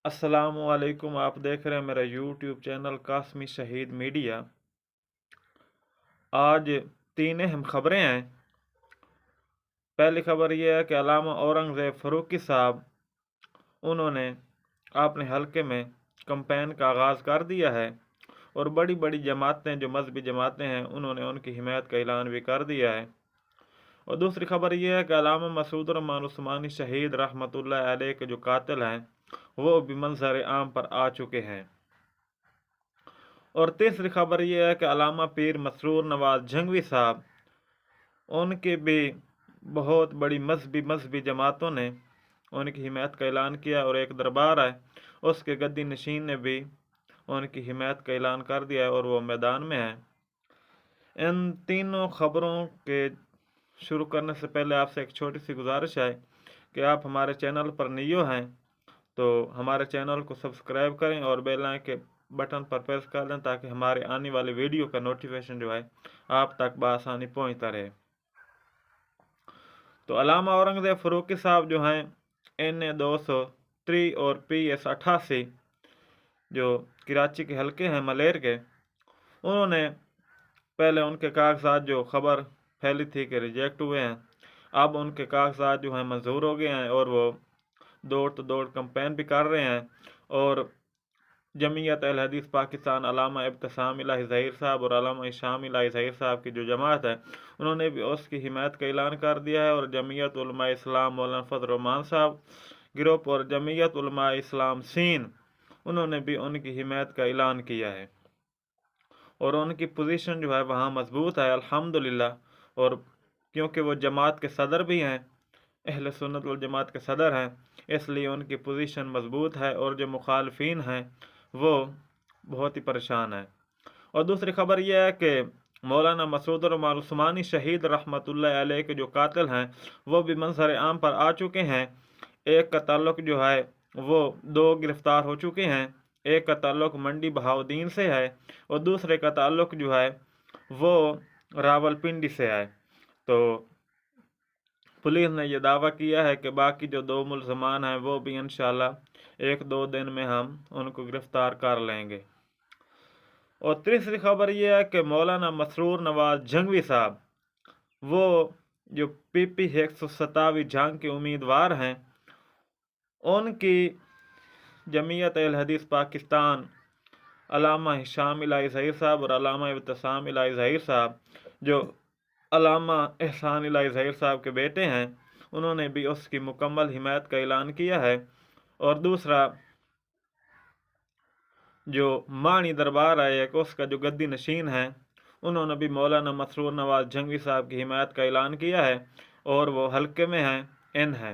अस्सलाम वालेकुम। आप देख रहे हैं मेरा यूट्यूब चैनल कासमी शहीद मीडिया। आज तीन अहम खबरें हैं। पहली खबर यह है कि अल्लामा औरंगज़ेब फ़ारूक़ी साहब उन्होंने अपने हलके में कैंपेन का आगाज़ कर दिया है और बड़ी बड़ी जमातें जो मजहबी जमातें हैं उन्होंने उनकी हिमायत का ऐलान भी कर दिया है। और दूसरी खबर यह है कि अल्लामा मसूद रहमान उस्मानी शहीद रहमतुल्लाह अलैह के जो कातिल हैं वो भी मंजर आम पर आ चुके हैं। और तीसरी खबर यह है कि अल्लामा पीर मसरूर नवाज जंगवी साहब उनके भी बहुत बड़ी मजहबी जमातों ने उनकी हिमायत का ऐलान किया और एक दरबार है उसके गद्दी नशीन ने भी उनकी हिमायत का ऐलान कर दिया है और वो मैदान में है। इन तीनों खबरों के शुरू करने से पहले आपसे एक छोटी सी गुजारिश है कि आप हमारे चैनल पर न्यू हैं तो हमारे चैनल को सब्सक्राइब करें और बेल आइकन के बटन पर प्रेस कर दें ताकि हमारे आने वाली वीडियो का नोटिफिकेशन जो है आप तक बआसानी पहुंचता रहे। तो अल्लामा औरंगज़ेब फ़ारूक़ी साहब जो हैं NA-203 और PS-88 जो कराची के हलके हैं मलेर के, उन्होंने पहले उनके कागजात जो खबर फैली थी कि रिजेक्ट हुए हैं, अब उनके कागजात जो हैं मंजूर हो गए हैं और वो दौड़ कैंपेन भी कर रहे हैं। और जमीयत अहल हदीस पाकिस्तान अल्लामा इब्तिसाम इलाही ज़हीर साहब और अल्लामा हिशाम इलाही ज़हीर साहब की जो जमात है उन्होंने भी उसकी हिमायत का ऐलान कर दिया है। और जमीयत उलमा इस्लाम मौलाना फजल रहमान साहब ग्रुप और जमीयत उलमा इस्लाम सीन उन्होंने भी उनकी हिमायत का ऐलान किया है और उनकी पोजीशन जो है वहाँ मजबूत है अल्हम्दुलिल्लाह। और क्योंकि वो जमात के सदर भी हैं, अहले सुन्नत वल जमात के सदर हैं, इसलिए उनकी पोजीशन मजबूत है और जो मुखालफिन हैं वो बहुत ही परेशान है। और दूसरी खबर यह है कि मौलाना मसूद रहमान उस्मानी शहीद रहमतुल्लाह अलैह के जो कातिल हैं वो भी मंजर आम पर आ चुके हैं। एक का ताल्लुक जो है वो 2 गिरफ्तार हो चुके हैं, एक का ताल्लुक मंडी बहाउद्दीन से है और दूसरे का ताल्लुक जो है वो रावलपिंडी से है। तो पुलिस ने यह दावा किया है कि बाकी जो 2 मुलजमान हैं वो भी इंशाल्लाह 1-2 दिन में हम उनको गिरफ्तार कर लेंगे। और तीसरी खबर यह है कि मौलाना मसरूर नवाज जंगवी साहब वो जो PP 127 जंग के उम्मीदवार हैं उनकी जमीयत अहल हदीस पाकिस्तान अल्लामा हिशाम इलाही ज़हीर साहब और अल्लामा इब्तिसाम इलाही ज़हीर साहब जो अल्लामा एहसान इलाही ज़हीर साहब के बेटे हैं उन्होंने भी उसकी मुकम्मल हिमायत का ऐलान किया है। और दूसरा जो मानी दरबार है एक उसका जो गद्दी नशीन है उन्होंने भी मौलाना मसरूर नवाज जंगवी साहब की हिमायत का ऐलान किया है और वो हल्के में हैं N है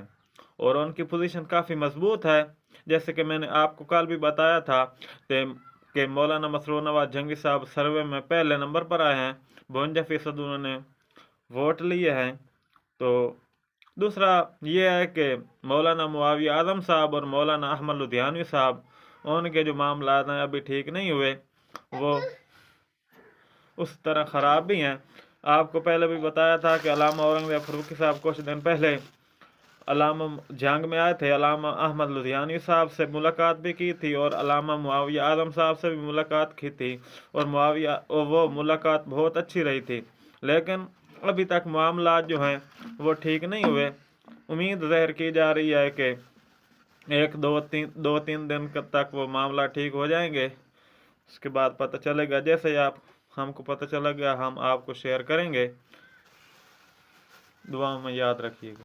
और उनकी पोजीशन काफ़ी मजबूत है। जैसे कि मैंने आपको कल भी बताया था कि मौलाना मसरूर नवाज जंगवी साहब सर्वे में पहले नंबर पर आए हैं, 52% उन्होंने वोट लिए हैं। तो दूसरा ये है कि मौलाना मुआविया आज़म साहब और मौलाना अहमद लुधियानवी साहब उनके जो मामला हैं अभी ठीक नहीं हुए, वो उस तरह ख़राब भी हैं। आपको पहले भी बताया था कि अल्लामा औरंगज़ेब फ़ारूक़ी साहब कुछ दिन पहले अल्लामा जंग में आए थे, अल्लामा अहमद लुधियानवी साहब से मुलाकात भी की थी और अल्लामा मुआविया आज़म साहब से भी मुलाकात की थी और वो मुलाकात बहुत अच्छी रही थी, लेकिन अभी तक मामला जो हैं वो ठीक नहीं हुए। उम्मीद ज़ाहिर की जा रही है कि 1-2-3 दिन तक वो मामला ठीक हो जाएंगे, उसके बाद पता चलेगा। जैसे आप हमको पता चलेगा हम आपको शेयर करेंगे। दुआ में याद रखिएगा।